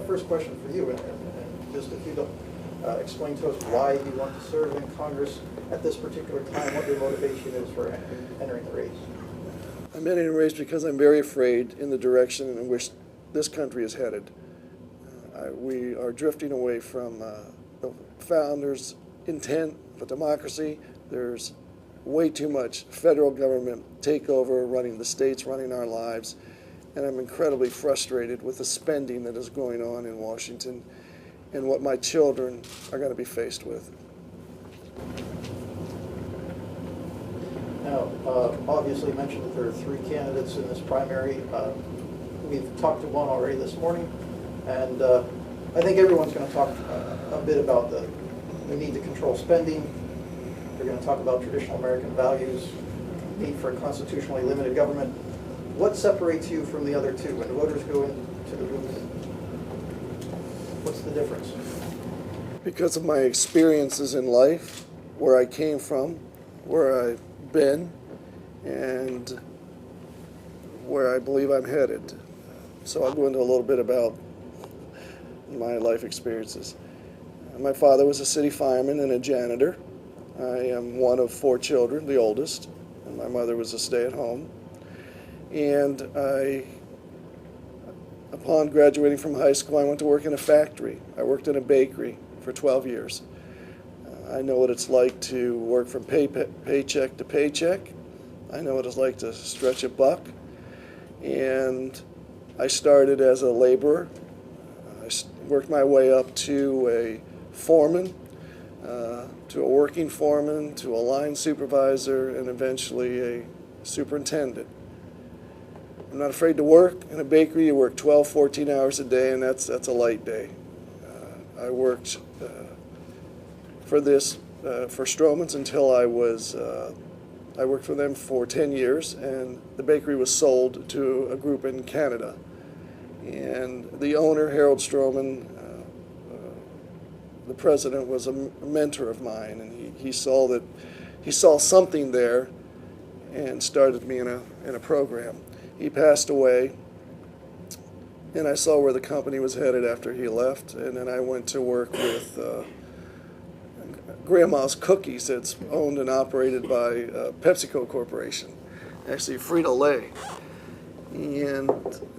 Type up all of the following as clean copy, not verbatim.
first question for you, and just if you don't explain to us why you want to serve in Congress at this particular time, what your motivation is for entering the race. I'm entering the race because I'm very afraid in the direction in which this country is headed. We are drifting away from the founders' intent for democracy. There's way too much federal government takeover, running the states, running our lives, and I'm incredibly frustrated with the spending that is going on in Washington and what my children are going to be faced with. Now, obviously you mentioned that there are 3 candidates in this primary. We've talked to one already this morning, and I think everyone's going to talk a bit about the need to control spending. They're going to talk about traditional American values, need for a constitutionally limited government. What separates you from the other 2? When voters go into the booth, what's the difference? Because of my experiences in life, where I came from, where I've been, and where I believe I'm headed. So I'll go into a little bit about my life experiences. My father was a city fireman and a janitor. I am one of 4 children, the oldest, and my mother was a stay-at-home. And upon graduating from high school, I went to work in a factory. I worked in a bakery for 12 years. I know what it's like to work from paycheck to paycheck. I know what it's like to stretch a buck. And I started as a laborer. I worked my way up to a foreman, to a working foreman, to a line supervisor, and eventually a superintendent. I'm not afraid to work. In a bakery, you work 12, 14 hours a day, and that's a light day. I worked for Stroman's until I worked for them for 10 years, and the bakery was sold to a group in Canada. And the owner, Harold Stroman, the president, was a mentor of mine, and he saw something there and started me in a program. He passed away, and I saw where the company was headed after he left, and then I went to work with Grandma's Cookies. That's owned and operated by PepsiCo Corporation, actually Frito-Lay. And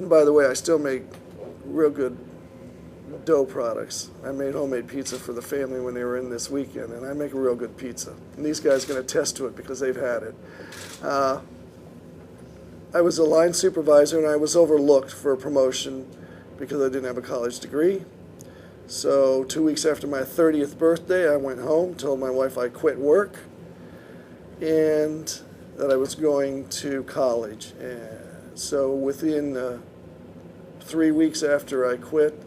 by the way, I still make real good dough products. I made homemade pizza for the family when they were in this weekend, and I make a real good pizza. And these guys can attest to it because they've had it. I was a line supervisor, and I was overlooked for a promotion because I didn't have a college degree. So 2 weeks after my 30th birthday, I went home, told my wife I quit work, and that I was going to college. And so within 3 weeks after I quit,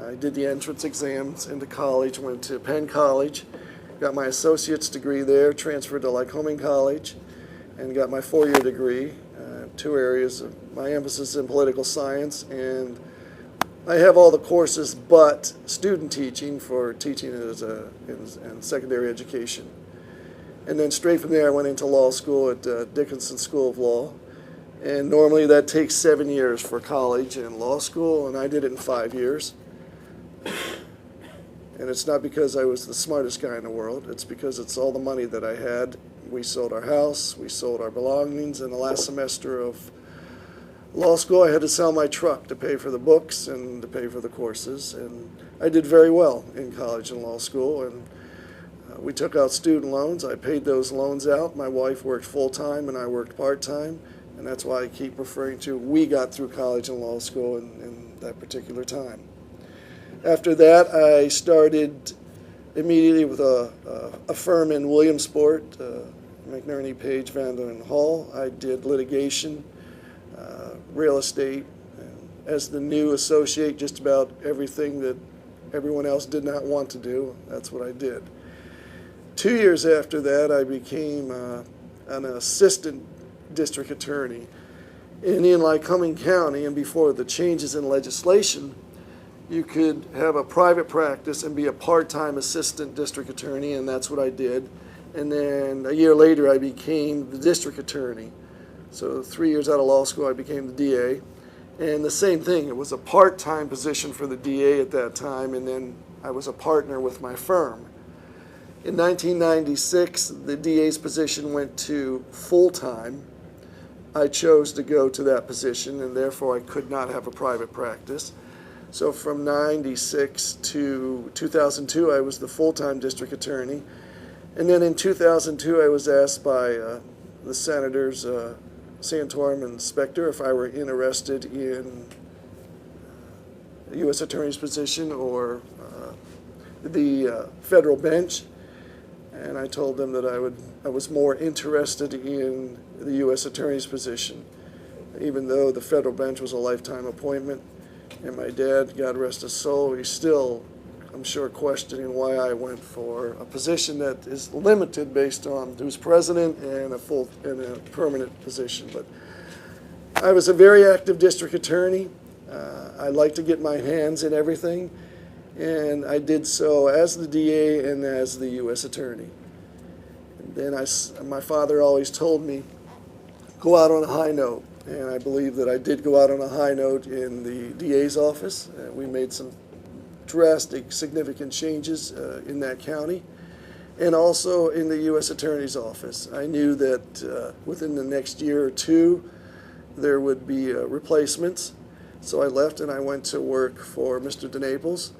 I did the entrance exams into college, went to Penn College, got my associate's degree there, transferred to Lycoming College, and got my 4-year degree. 2 areas of my emphasis in political science, and I have all the courses but student teaching for teaching in secondary education. And then straight from there I went into law school at Dickinson School of Law, and normally that takes 7 years for college and law school, and I did it in 5 years. And it's not because I was the smartest guy in the world, it's because it's all the money that I had. We sold our house, we sold our belongings, and the last semester of law school I had to sell my truck to pay for the books and to pay for the courses. And I did very well in college and law school, and we took out student loans. I paid those loans out. My wife worked full-time and I worked part-time, and that's why I keep referring to we got through college and law school in that particular time. After that, I started immediately with a firm in Williamsport, McNerney, Page, Vandalen, Hall. I did litigation, real estate, as the new associate, just about everything that everyone else did not want to do, that's what I did. 2 years after that, I became an assistant district attorney. And in Lycoming County, and before the changes in legislation, you could have a private practice and be a part-time assistant district attorney, and that's what I did. And then a year later, I became the district attorney. So 3 years out of law school, I became the DA. And the same thing, it was a part-time position for the DA at that time, and then I was a partner with my firm. In 1996, the DA's position went to full-time. I chose to go to that position, and therefore I could not have a private practice. So from 96 to 2002, I was the full-time district attorney. And then in 2002, I was asked by the senators, Santorum and Specter, if I were interested in the U.S. Attorney's position or the federal bench. And I told them that I was more interested in the U.S. Attorney's position, even though the federal bench was a lifetime appointment. And my dad, God rest his soul, he's still, I'm sure, questioning why I went for a position that is limited based on who's president and a permanent position. But I was a very active district attorney. I like to get my hands in everything, and I did so as the DA and as the U.S. Attorney. And then my father always told me, go out on a high note. And I believe that I did go out on a high note in the DA's office. We made some drastic, significant changes in that county, and also in the U.S. Attorney's office. I knew that within the next year or two there would be replacements, so I left and I went to work for Mr. DeNaples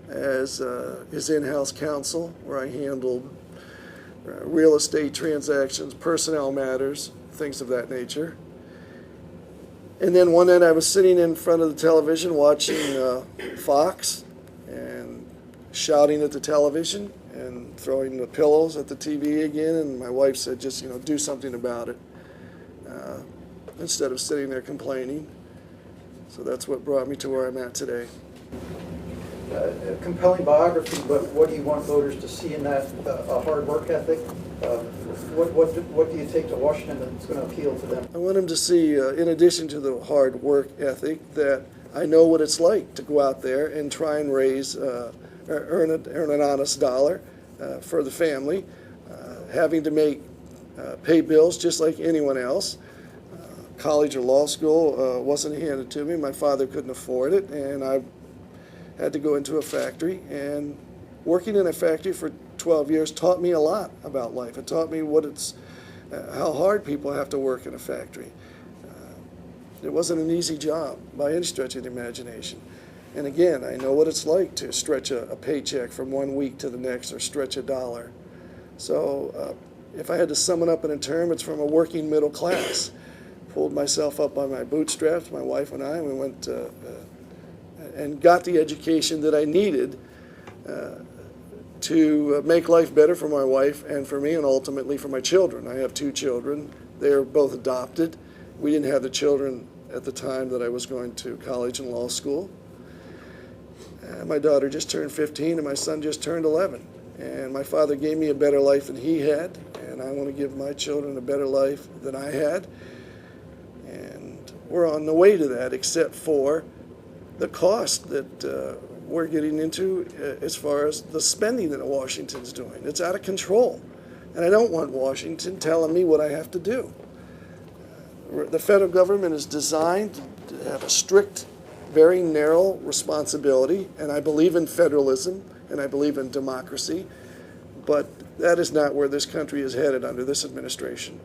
as his in-house counsel, where I handled real estate transactions, personnel matters, things of that nature. And then one night I was sitting in front of the television watching Fox and shouting at the television and throwing the pillows at the TV again, and my wife said, just, do something about it, instead of sitting there complaining. So that's what brought me to where I'm at today. A compelling biography, but what do you want voters to see in that? A hard work ethic? What do you take to Washington that's going to appeal to them? I want them to see, in addition to the hard work ethic, that I know what it's like to go out there and try and raise, earn an honest dollar for the family, having to pay bills just like anyone else. College or law school wasn't handed to me. My father couldn't afford it, and I had to go into a factory. And working in a factory for 12 years taught me a lot about life. It taught me how hard people have to work in a factory. It wasn't an easy job by any stretch of the imagination. And again, I know what it's like to stretch a paycheck from one week to the next, or stretch a dollar. So if I had to sum it up in a term, it's from a working middle class. Pulled myself up by my bootstraps, my wife and I, we went and got the education that I needed to make life better for my wife and for me, and ultimately for my children. I have 2 children. They're both adopted. We didn't have the children at the time that I was going to college and law school. My daughter just turned 15 and my son just turned 11. And my father gave me a better life than he had, and I want to give my children a better life than I had. And we're on the way to that, except for the cost that we're getting into as far as the spending that Washington's doing. It's out of control. And I don't want Washington telling me what I have to do. The federal government is designed to have a strict, very narrow responsibility, and I believe in federalism, and I believe in democracy, but that is not where this country is headed under this administration.